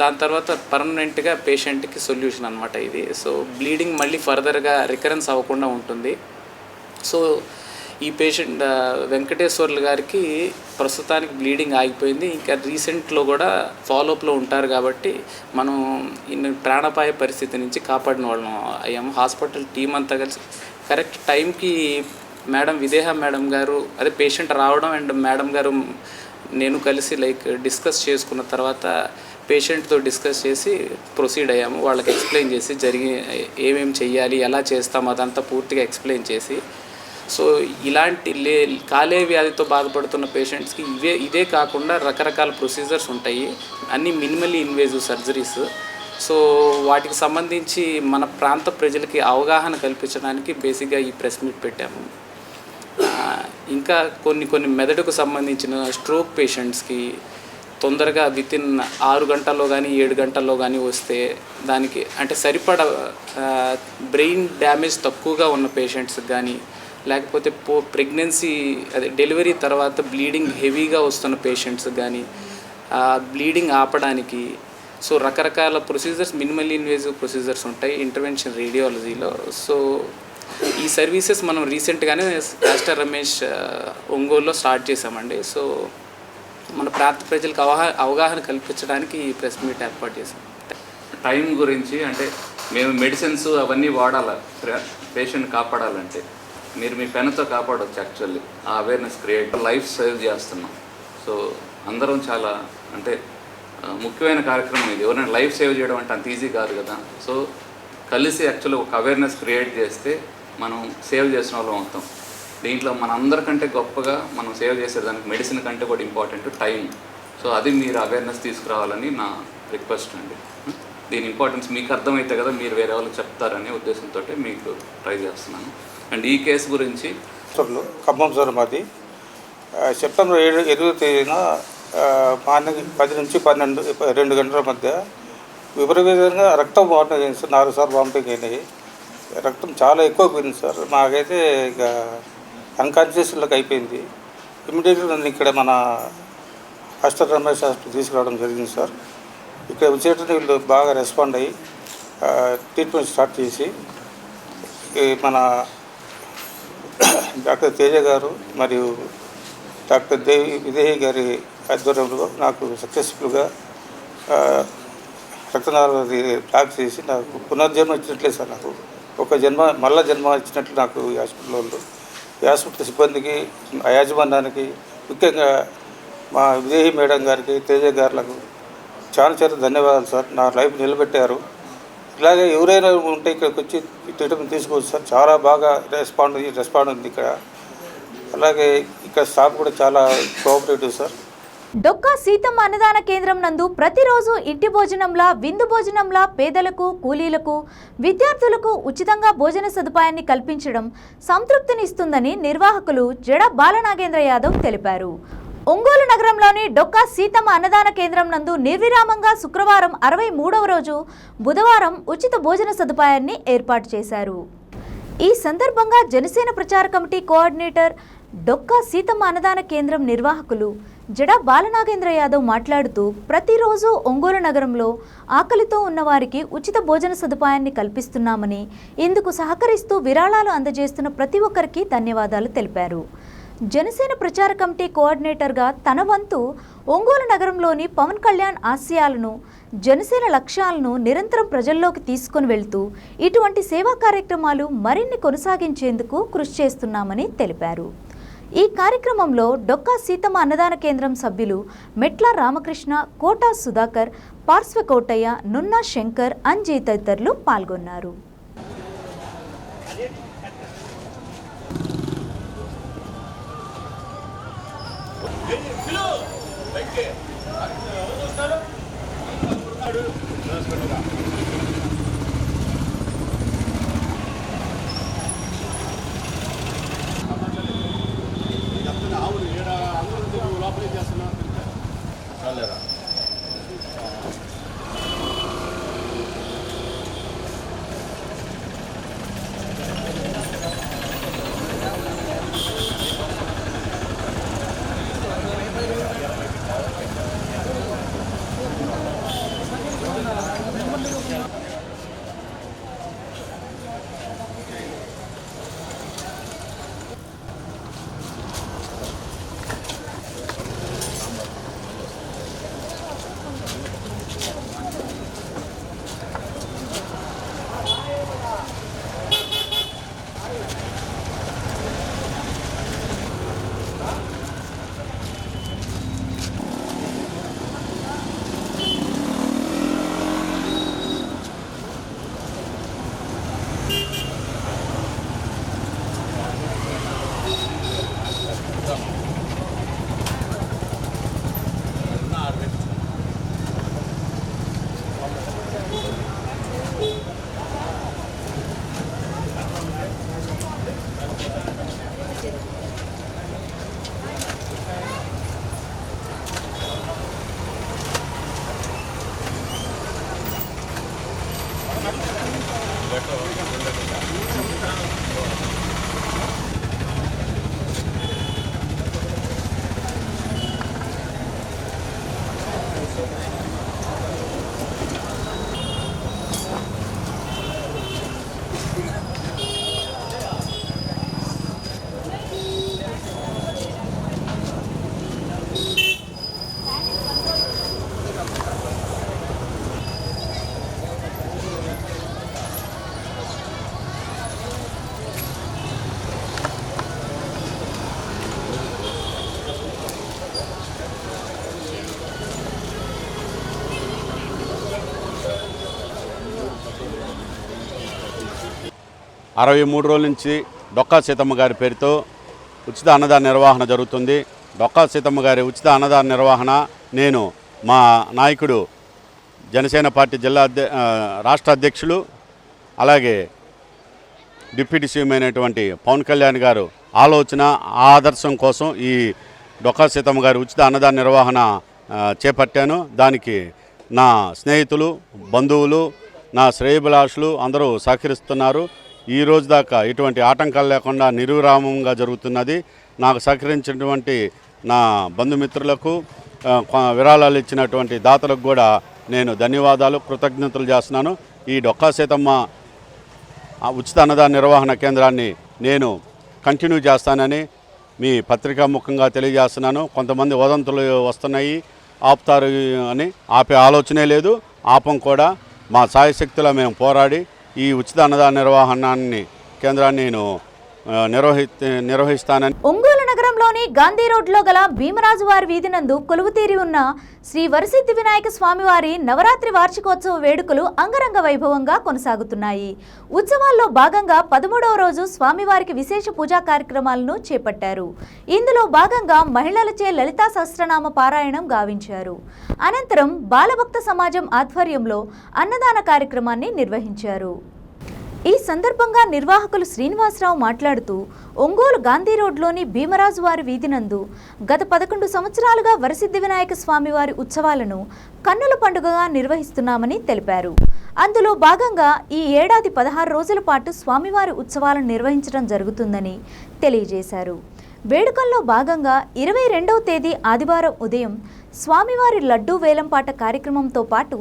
దాని తర్వాత పర్మనెంట్గా పేషెంట్కి సొల్యూషన్ అనమాట ఇది. సో బ్లీడింగ్ మళ్ళీ ఫర్దర్గా రికరెన్స్ అవ్వకుండా ఉంటుంది. సో ఈ పేషెంట్ వెంకటేశ్వర్లు గారికి ప్రస్తుతానికి బ్లీడింగ్ ఆగిపోయింది. ఇంకా రీసెంట్లో కూడా ఫాలోఅప్లో ఉంటారు కాబట్టి మనం ప్రాణాపాయ పరిస్థితి నుంచి కాపాడిన వాళ్ళం అయ్యాము. హాస్పిటల్ టీం అంతా కలిసి కరెక్ట్ టైంకి మేడం విదేహ మేడం గారు, అదే పేషెంట్ రావడం అండ్ మేడం గారు నేను కలిసి డిస్కస్ చేసుకున్న తర్వాత పేషెంట్తో డిస్కస్ చేసి ప్రొసీడ్ అయ్యాము. వాళ్ళకి ఎక్స్ప్లెయిన్ చేసి ఏమేమి చెయ్యాలి, ఎలా చేస్తాం అదంతా పూర్తిగా ఎక్స్ప్లెయిన్ చేసి. సో ఇలాంటి కాలేయ వ్యాధితో బాధపడుతున్న పేషెంట్స్కి ఇదే కాకుండా రకరకాల ప్రొసీజర్స్ ఉంటాయి, అన్నీ మినిమల్లీ ఇన్వేజివ్ సర్జరీస్. సో వాటికి సంబంధించి మన ప్రాంత ప్రజలకి అవగాహన కల్పించడానికి బేసిక్గా ఈ ప్రెస్ మీట్ పెట్టాము. ఇంకా కొన్ని మెదడుకు సంబంధించిన స్ట్రోక్ పేషెంట్స్కి తొందరగా వితిన్ 6 గంటల్లో కానీ 7 గంటల్లో కానీ వస్తే దానికి అంటే సరిపడ బ్రెయిన్ డ్యామేజ్ తక్కువగా ఉన్న పేషెంట్స్కి కానీ, లేకపోతే ప్రెగ్నెన్సీ అదే డెలివరీ తర్వాత బ్లీడింగ్ హెవీగా వస్తున్న పేషెంట్స్కి కానీ బ్లీడింగ్ ఆపడానికి సో రకరకాల ప్రొసీజర్స్ మినిమల్లీ ఇన్వేజివ్ ప్రొసీజర్స్ ఉంటాయి ఇంటర్వెన్షన్ రేడియాలజీలో. సో ఈ సర్వీసెస్ మనం రీసెంట్గానే ఆస్టర్ రమేష్ ఒంగోలులో స్టార్ట్ చేసామండి. సో మన ప్రాంత ప్రజలకు అవగాహన కల్పించడానికి ఈ ప్రెస్ మీట్ ఏర్పాటు చేసాం. టైం గురించి అంటే మేము మెడిసిన్స్ అవన్నీ వాడాలి పేషెంట్ కాపాడాలంటే, మీరు మీ పెన్తో కాపాడవచ్చు. యాక్చువల్లీ ఆ అవేర్నెస్ క్రియేట్ లైఫ్ సేవ్ చేస్తున్నాం. సో అందరం చాలా అంటే ముఖ్యమైన కార్యక్రమం ఇది. ఎవరైనా లైఫ్ సేవ్ చేయడం అంటే అంత ఈజీ కాదు కదా. సో కలిసి యాక్చువల్లీ ఒక అవేర్నెస్ క్రియేట్ చేస్తే మనం సేవ్ చేసిన వాళ్ళం అవుతాం. దీంట్లో మన అందరికంటే గొప్పగా మనం సేవ్ చేసేదానికి మెడిసిన్ కంటే కూడా ఇంపార్టెంట్ టైం. సో అది మీరు అవేర్నెస్ తీసుకురావాలని నా రిక్వెస్ట్ అండి. దీని ఇంపార్టెన్స్ మీకు అర్థమైతే కదా మీరు వేరే వాళ్ళకి చెప్తారనే ఉద్దేశంతో మీకు ట్రై చేస్తున్నాను. అండ్ ఈ కేసు గురించి ఖమ్మం సార్ మాది సెప్టెంబర్ 7వ తేదీన మార్నింగ్ 10 నుంచి 2 గంటల మధ్య విపరీతంగా రక్తం వామిటింగ్ అయింది సార్. 4 సార్లు వామిటింగ్ అయినాయి. రక్తం చాలా ఎక్కువ పోయింది సార్. మాకైతే ఇక అన్కాన్షియస్లోకి అయిపోయింది. ఇమ్మీడియట్గా నన్ను ఇక్కడ మన ఆస్టర్ రమేష్ హాస్పిటల్ తీసుకురావడం జరిగింది సార్. ఇక్కడ వచ్చేటప్పుడు వీళ్ళు బాగా రెస్పాండ్ అయ్యి ట్రీట్మెంట్ స్టార్ట్ చేసి మన డాక్టర్ తేజ గారు మరియు డాక్టర్ విదేహి గారి ఆధ్వర్యంలో నాకు సక్సెస్ఫుల్గా రక్తనాళాలు బ్లాక్ చేసి నాకు పునర్జన్మ ఇచ్చినట్లే సార్. నాకు ఒక మళ్ళా జన్మ ఇచ్చినట్లు నాకు ఈ హాస్పిటల్ వాళ్ళు, ఈ హాస్పిటల్ సిబ్బందికి, యాజమాన్యానికి, ముఖ్యంగా మా విదేహి మేడం గారికి, తేజ గారులకు చాలా ధన్యవాదాలు సార్. నా లైఫ్ నిలబెట్టారు. ఇలాగే ఎవరైనా ఉంటే ఇక్కడికి వచ్చి ట్రీట్మెంట్ తీసుకోవచ్చు సార్. చాలా బాగా రెస్పాండ్ ఉంది ఇక్కడ. అలాగే ఇక్కడ స్టాఫ్ కూడా చాలా కోఆపరేటివ్ సార్. డొక్కా సీతమ్మ అన్నదాన కేంద్రం నందు ప్రతిరోజు ఇంటి భోజనంలా విందు భోజనంలా పేదలకు కూలీలకు విద్యార్థులకు ఉచితంగా భోజన సదుపాయాన్ని కల్పించడం సంతృప్తినిస్తుందని నిర్వాహకులు జడ బాలనాగేంద్ర యాదవ్ తెలిపారు. ఒంగోలు నగరంలోని డొక్కా సీతమ్మ అన్నదాన కేంద్రం నందు నిర్విరామంగా శుక్రవారం 63వ రోజు బుధవారం ఉచిత భోజన సదుపాయాన్ని ఏర్పాటు చేశారు. ఈ సందర్భంగా జనసేన ప్రచార కమిటీ కోఆర్డినేటర్ డొక్కా సీతమ్మ అన్నదాన కేంద్రం నిర్వాహకులు జడ బాలనాగేంద్ర యాదవ్ మాట్లాడుతూ ప్రతిరోజు ఒంగోలు నగరంలో ఆకలితో ఉన్నవారికి ఉచిత భోజన సదుపాయాన్ని కల్పిస్తున్నామని, ఇందుకు సహకరిస్తూ విరాళాలు అందజేస్తున్న ప్రతి ఒక్కరికి ధన్యవాదాలు తెలిపారు. జనసేన ప్రచార కమిటీ కోఆర్డినేటర్గా తన వంతు ఒంగోలు నగరంలోని పవన్ కళ్యాణ్ ఆశయాలను, జనసేన లక్ష్యాలను నిరంతరం ప్రజల్లోకి తీసుకుని వెళ్తూ ఇటువంటి సేవా కార్యక్రమాలు మరిన్ని కొనసాగించేందుకు కృషి చేస్తున్నామని తెలిపారు. ఈ కార్యక్రమంలో డొక్కా సీతమ్మ అన్నదాన కేంద్రం సభ్యులు మెట్ల రామకృష్ణ, కోటా సుధాకర్, పార్శ్వ కోటయ్య, నున్నా శంకర్, అంజీ తదితరులు పాల్గొన్నారు. అరవై 63 రోజుల నుంచి డొక్కా సీతమ్మ గారి పేరుతో ఉచిత అన్నదాన నిర్వహణ జరుగుతుంది. డొక్కా సీతమ్మ గారి ఉచిత అన్నదాన నిర్వహణ నేను మా నాయకుడు జనసేన పార్టీ రాష్ట్ర అధ్యక్షులు అలాగే డిప్యూటీ సీఎం అయినటువంటి పవన్ కళ్యాణ్ గారు ఆలోచన ఆదర్శం కోసం ఈ డొక్కా సీతమ్మ గారి ఉచిత అన్నదాన నిర్వహణ చేపట్టాను. దానికి నా స్నేహితులు, బంధువులు, నా శ్రేయభిలాషులు అందరూ సహకరిస్తున్నారు. ఈ రోజు దాకా ఎటువంటి ఆటంకాలు లేకుండా నిర్విరామంగా జరుగుతున్నది. నాకు సహకరించినటువంటి నా బంధుమిత్రులకు, విరాళాలు ఇచ్చినటువంటి దాతలకు కూడా నేను ధన్యవాదాలు, కృతజ్ఞతలు చేస్తున్నాను. ఈ డొక్కా సీతమ్మ ఉచిత అన్నదాన నిర్వహణ కేంద్రాన్ని నేను కంటిన్యూ చేస్తానని మీ పత్రికా ముఖంగా తెలియజేస్తున్నాను. కొంతమంది వదంతులు వస్తున్నాయి, ఆపుతారు అని. ఆపే ఆలోచనే లేదు, ఆపం కూడా. మా సాయశక్తిలో మేము పోరాడి ఈ ఉచిత అన్నదాన నిర్వహణాన్ని కేంద్రాన్ని నేను నిర్వహిస్తానని. ఒంగోలు నగరంలో పట్టణంలోని గాంధీ రోడ్లో గల భీమరాజు వారి వీధి నందు కొలువుతీరి ఉన్న శ్రీ వరసిద్ధి వినాయక స్వామివారి నవరాత్రి వార్షికోత్సవ వేడుకలు అంగరంగ వైభవంగా కొనసాగుతున్నాయి. ఉత్సవాల్లో భాగంగా 13వ రోజు స్వామివారికి విశేష పూజా కార్యక్రమాలను చేపట్టారు. ఇందులో భాగంగా మహిళలచే లలితా సహస్రనామ పారాయణం గావించారు. అనంతరం బాలభక్త సమాజం ఆధ్వర్యంలో అన్నదాన కార్యక్రమాన్ని నిర్వహించారు. ఈ సందర్భంగా నిర్వాహకులు శ్రీనివాసరావు మాట్లాడుతూ ఒంగోలు గాంధీ రోడ్లోని భీమరాజు వారి వీధి నందు గత 11 సంవత్సరాలుగా వరసిద్ధి వినాయక స్వామివారి ఉత్సవాలను కన్నుల పండుగగా నిర్వహిస్తున్నామని తెలిపారు. అందులో భాగంగా ఈ ఏడాది 16 రోజుల పాటు స్వామివారి ఉత్సవాలను నిర్వహించడం జరుగుతుందని తెలియజేశారు. వేడుకల్లో భాగంగా 22వ తేదీ ఆదివారం ఉదయం స్వామివారి లడ్డూ వేలంపాట కార్యక్రమంతో పాటు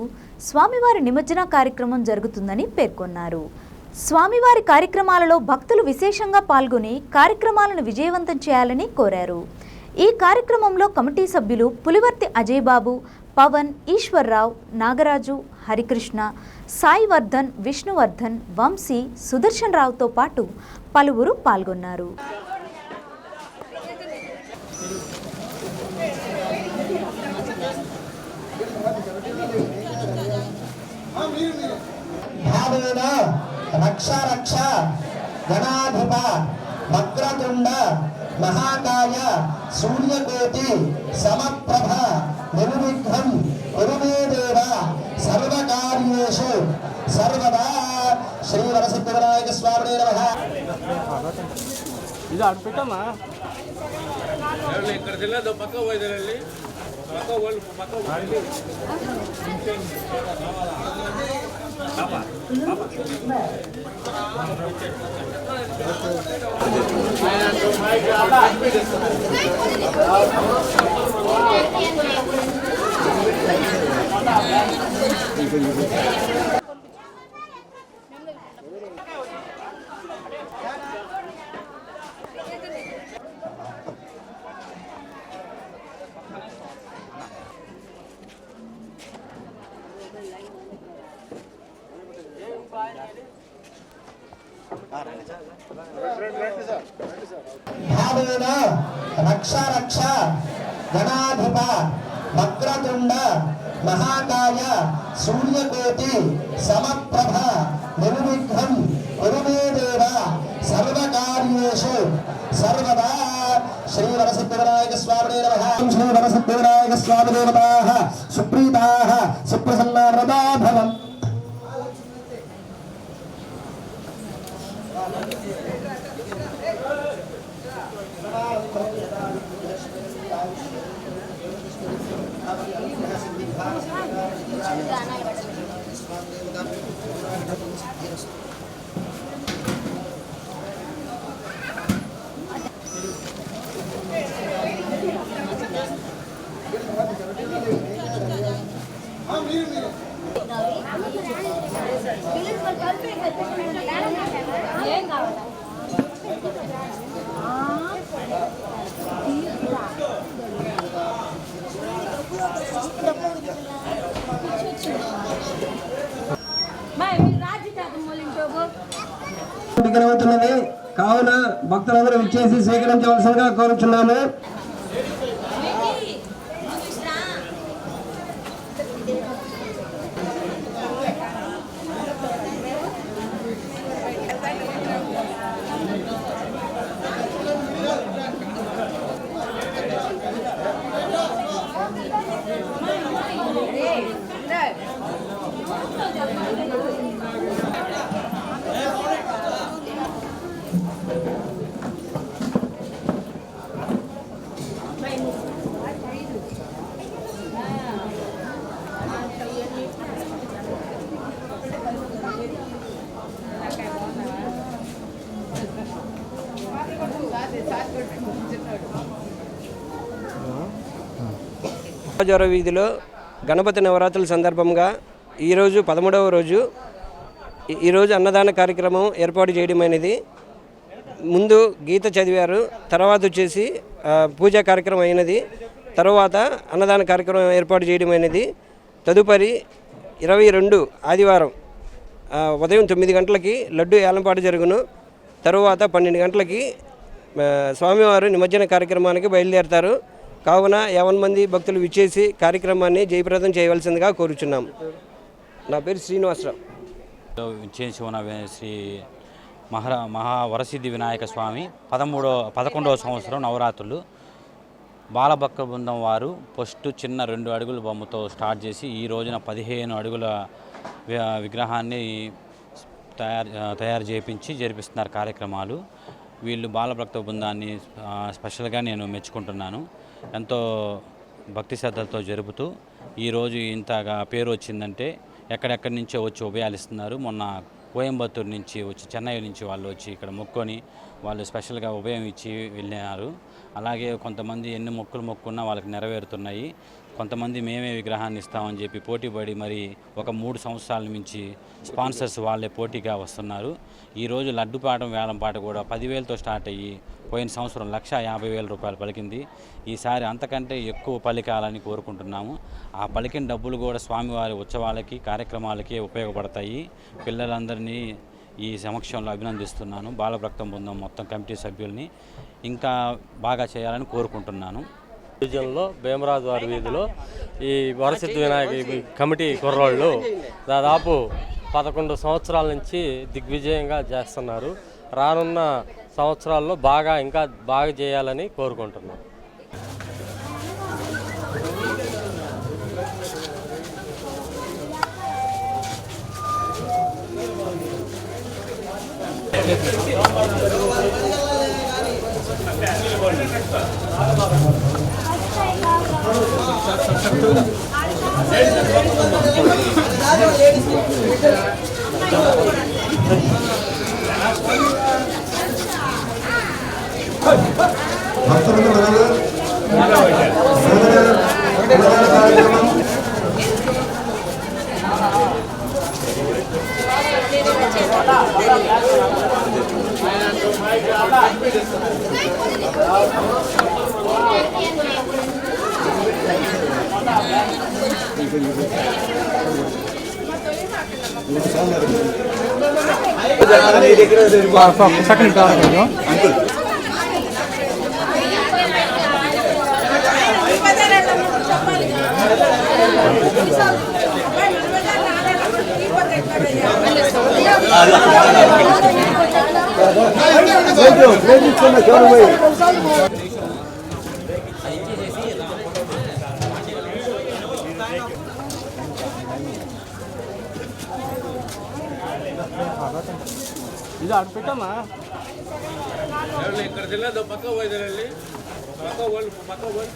స్వామివారి నిమజ్జన కార్యక్రమం జరుగుతుందని పేర్కొన్నారు. స్వామివారి కార్యక్రమాలలో భక్తులు విశేషంగా పాల్గొని కార్యక్రమాలను విజయవంతం చేయాలని కోరారు. ఈ కార్యక్రమంలో కమిటీ సభ్యులు పులివర్తి అజయ్ బాబు, పవన్, ఈశ్వర్రావు, నాగరాజు, హరికృష్ణ, సాయి వర్ధన్, విష్ణువర్ధన్, వంశీ, సుదర్శన్ రావుతో పాటు పలువురు పాల్గొన్నారు. రక్ష రక్ష గణాధిప వక్రతుండ మహాకాయ సూర్యకోటి సమప్రభ నిర్విఘ్నం కురు మే దేవ సర్వకార్యేషు సర్వదా శ్రీ వరసిద్ధి వినాయక స్వామినే నమః. ఇది అటు పెట్టమ్మా ఇక్కడ తెలియదు పక్క పోయి పక్క వాళ్ళు భావేన రక్ష రక్ష గణాధిప వక్రతుండ మహాకాయ సూర్యకోటి సమప్రభ నిర్విఘ్నం కురు మే దేవ సర్వకార్యేషు సర్వదా శ్రీ వరసిద్ధి వినాయక స్వామినే నమః. శ్రీ వరసిద్ధి వినాయక స్వామి దేవతాః సుప్రీతాః సుప్రసన్నా వ్రతా భవం. కావున భక్తులందరూ విచ్చేసి స్వీకరించవలసిందిగా కోరుచున్నాము. జ్వర వీధిలో గణపతి నవరాత్రుల సందర్భంగా ఈరోజు 13వ రోజు ఈరోజు అన్నదాన కార్యక్రమం ఏర్పాటు చేయడమైనది. ముందు గీత చదివారు, తర్వాత వచ్చేసి పూజా కార్యక్రమం అయినది, తర్వాత అన్నదాన కార్యక్రమం ఏర్పాటు చేయడమైనది. తదుపరి 22 ఆదివారం ఉదయం 9 గంటలకి లడ్డు ఏలంపాటు జరుగును. తరువాత 12 గంటలకి స్వామివారు నిమజ్జన కార్యక్రమానికి బయలుదేరతారు. కావున 50 మంది భక్తులు విచ్చేసి కార్యక్రమాన్ని జయప్రదం చేయవలసిందిగా కోరుచున్నాం. నా పేరు శ్రీనివాసరావు. చేసి ఉన్న శ్రీ మహావరసిద్ధి వినాయక స్వామి 11వ సంవత్సరం నవరాత్రులు బాలభక్త బృందం వారు ఫస్ట్ చిన్న 2 అడుగుల బొమ్మతో స్టార్ట్ చేసి ఈ రోజున 15 అడుగుల విగ్రహాన్ని తయారు చేయించి జరిపిస్తున్నారు కార్యక్రమాలు. వీళ్ళు బాలభక్త బృందాన్ని స్పెషల్గా నేను మెచ్చుకుంటున్నాను. ఎంతో భక్తి శ్రద్ధలతో జరుపుతూ ఈరోజు ఇంతగా పేరు వచ్చిందంటే ఎక్కడెక్కడి నుంచో వచ్చి ఉభయాలు ఇస్తున్నారు. మొన్న కోయంబత్తూరు నుంచి వచ్చి, చెన్నై నుంచి వాళ్ళు వచ్చి ఇక్కడ మొక్కుని వాళ్ళు స్పెషల్గా ఉభయం ఇచ్చి వెళ్ళినారు. అలాగే కొంతమంది ఎన్ని మొక్కులు మొక్కున్నా వాళ్ళకి నెరవేరుతున్నాయి. కొంతమంది మేమే విగ్రహాన్ని ఇస్తామని చెప్పి పోటీపడి మరి ఒక 3 సంవత్సరాల నుంచి స్పాన్సర్స్ వాళ్ళే పోటీగా వస్తున్నారు. ఈరోజు లడ్డుపాటం వేలంపాట కూడా 10,000తో స్టార్ట్ అయ్యి పోయిన సంవత్సరం 1,50,000 రూపాయలు పలికింది. ఈసారి అంతకంటే ఎక్కువ పలికాలని కోరుకుంటున్నాము. ఆ పలికిన డబ్బులు కూడా స్వామివారి ఉత్సవాలకి కార్యక్రమాలకి ఉపయోగపడతాయి. పిల్లలందరినీ ఈ సమక్షంలో అభినందిస్తున్నాను. బాలభక్త బృందం మొత్తం కమిటీ సభ్యుల్ని ఇంకా బాగా చేయాలని కోరుకుంటున్నాను. డివిజన్లో భీమరాజు వారి వీధిలో ఈ వరసిద్ధి వినాయక కమిటీ కుర్రోళ్ళు దాదాపు 11 సంవత్సరాల నుంచి దిగ్విజయంగా చేస్తున్నారు. రానున్న సంవత్సరాల్లో ఇంకా బాగా చేయాలని కోరుకుంటున్నాం. ఇది అటు పెట్టమ్మా. ఇక్కడ తెలియదు పక్క పోయి పక్క పోయి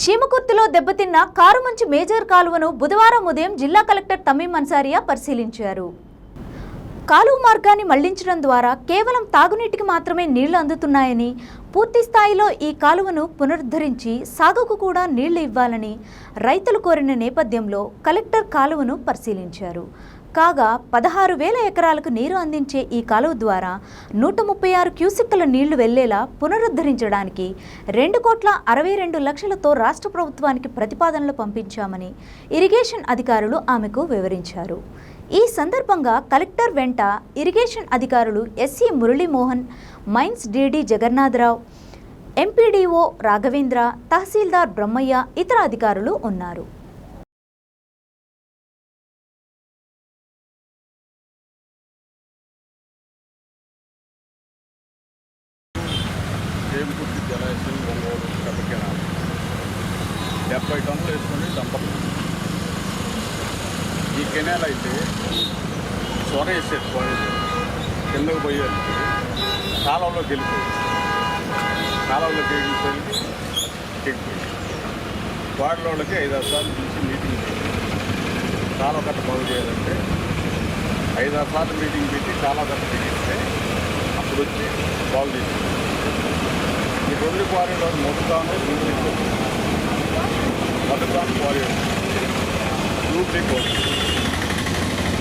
చీమకుర్తిలో దెబ్బతిన్న కారుమంచి మేజర్ కాలువను బుధవారం ఉదయం జిల్లా కలెక్టర్ తమీం అన్సారియా పరిశీలించారు. కాలువ మార్గాన్ని మళ్లించడం ద్వారా కేవలం తాగునీటికి మాత్రమే నీళ్లు అందుతున్నాయని, పూర్తి స్థాయిలో ఈ కాలువను పునరుద్ధరించి సాగుకు కూడా నీళ్లు ఇవ్వాలని రైతులు కోరిన నేపథ్యంలో కలెక్టర్ కాలువను పరిశీలించారు. కాగా 16,000 ఎకరాలకు నీరు అందించే ఈ కాలువ ద్వారా 136 క్యూసెక్కుల నీళ్లు వెళ్లేలా పునరుద్ధరించడానికి 2,62 లక్షలతో రాష్ట్ర ప్రభుత్వానికి ప్రతిపాదనలు పంపించామని ఇరిగేషన్ అధికారులు ఆమెకు వివరించారు. ఈ సందర్భంగా కలెక్టర్ వెంట ఇరిగేషన్ అధికారులు SC Muralimohan, mines DD Jagannatharao, MPDO Raghavendra, తహసీల్దార్ బ్రహ్మయ్య, ఇతర అధికారులు ఉన్నారు. చేమకుర్తి జలాశయం ఒంగోలు పెద్ద కెనాల్ 70 టన్నులు వేసుకొని దంపలు. ఈ కెనాల్ అయితే సొర వేసేది కిందకు పోయేది కాలంలోకి వెళ్ళిపోయింది. కాలంలోకి వెళ్ళిపోయింది వాడిలోకి 5-6 సార్లు తీసి మీటింగ్ చేసి కాలువకట్ట బాగు చేయాలంటే 5-6 సార్లు మీటింగ్ పెట్టి కాలువకట్ట బిగిస్తే అప్పుడు వచ్చి బాగు చేసి ఈ 2 క్వారీలో మొదలుగాను మొదలుగాను క్వారీ డూప్లికేట్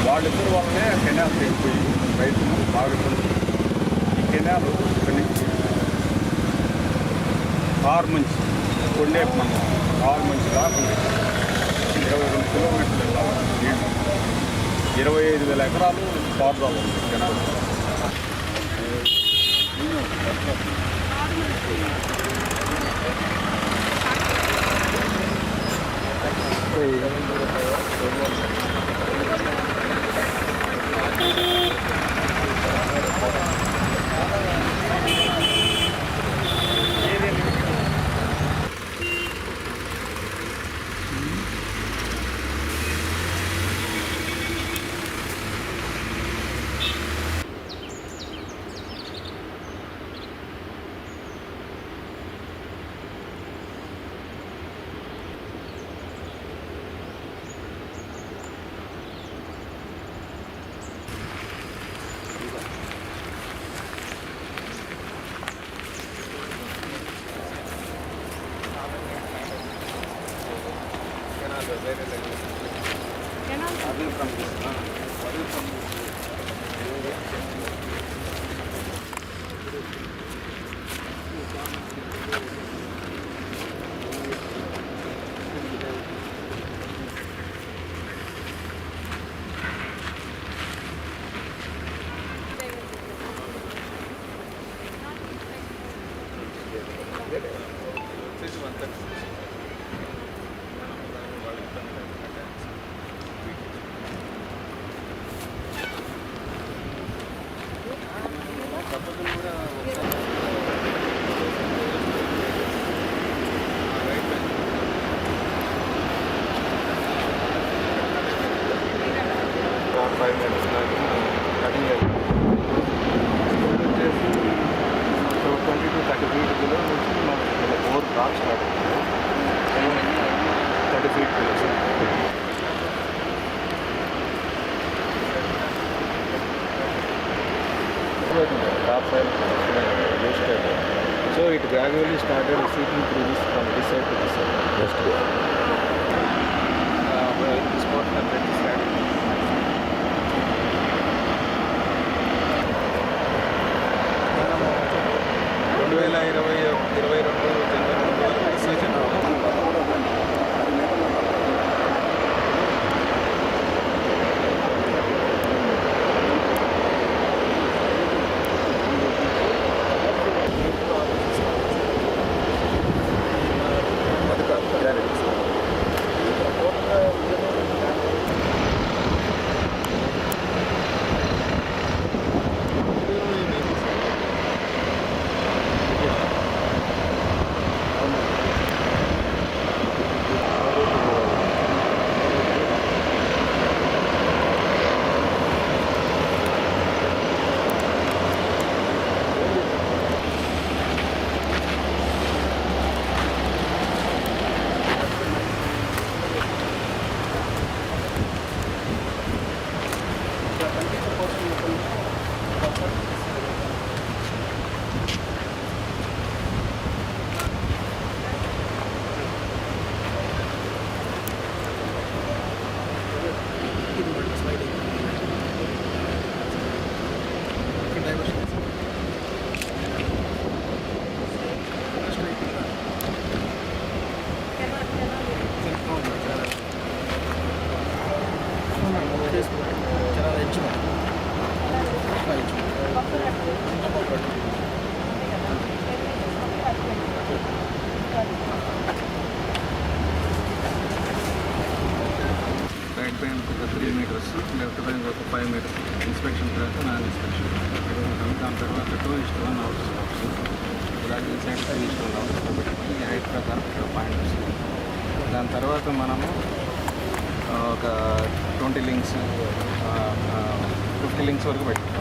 వాళ్ళిద్దరు వల్లనే కెనాల్ తెగిపోయి రైతులు బాగా ఈ కెనాల్ ఇక్కడి నుంచి కారు మంచి కొండే మనం కారు మంచి కాకుండా 22 కిలోమీటర్లు వెళ్ళాలి నీళ్ళు 25,000 ఎకరాలు పారుదల ఉంది canal. So it gradually started seeping through this from this side to this side. Just go. This portion of this side. Right bank ఒక 3 meters, left bank ఒక 5 meters. Inspection తర్వాత నాన్ ఇన్స్పెక్షన్. దాని తర్వాత 2:1 అవుట్ స్టాప్స్. అలాగే inside 3:1 out stop పెట్టుకొని ఈ height ప్రకారం ఇక్కడ పాయింట్ వస్తుంది. దాని తర్వాత మనము ఒక 20 లింక్స్ 50 లింక్స్ వరకు పెట్టుకుంటాం.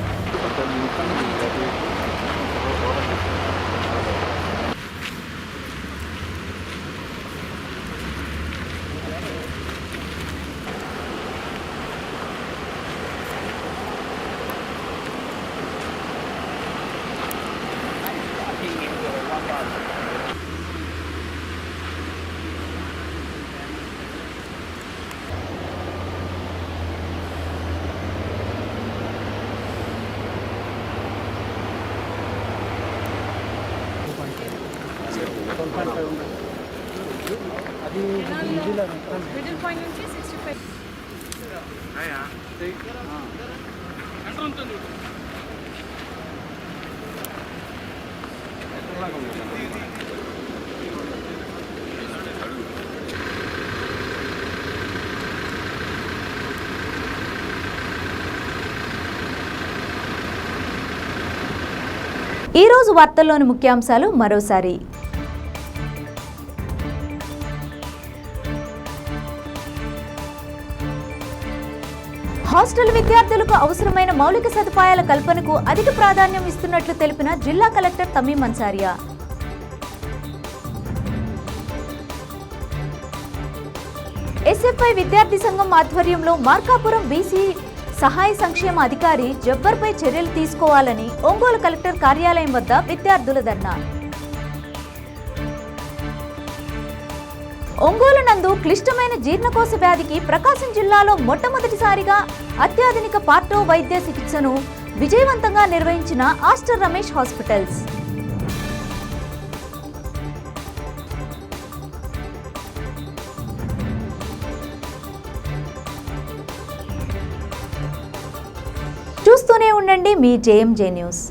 మిడిల్ పాయింట్ నుంచి 65. ఈరోజు వార్తల్లోని ముఖ్యాంశాలు మరోసారి. హాస్టల్ విద్యార్థులకు అవసరమైన మౌలిక సదుపాయాల కల్పనకు అధిక ప్రాధాన్యం ఇస్తున్నట్లు తెలిపిన జిల్లా కలెక్టర్ తమీం అన్సారియా. ఎస్ఎఫ్ఐ విద్యార్థి సంఘం ఆధ్వర్యంలో మార్కాపురం బీసీ సహాయ సంక్షేమ అధికారి జబ్బర్పై చర్యలు తీసుకోవాలని ఒంగోలు కలెక్టర్ కార్యాలయం వద్ద విద్యార్థుల ధర్నా. ఒంగోలు నందు క్లిష్టమైన జీర్ణకోశ వ్యాధికి ప్రకాశం జిల్లాలో మొట్టమొదటిసారిగా అత్యాధునిక పార్టో వైద్య చికిత్సను విజయవంతంగా నిర్వహించిన ఆస్టర్ రమేష్ హాస్పిటల్స్. చూస్తూనే ఉండండి మీ జేఎంజే న్యూస్.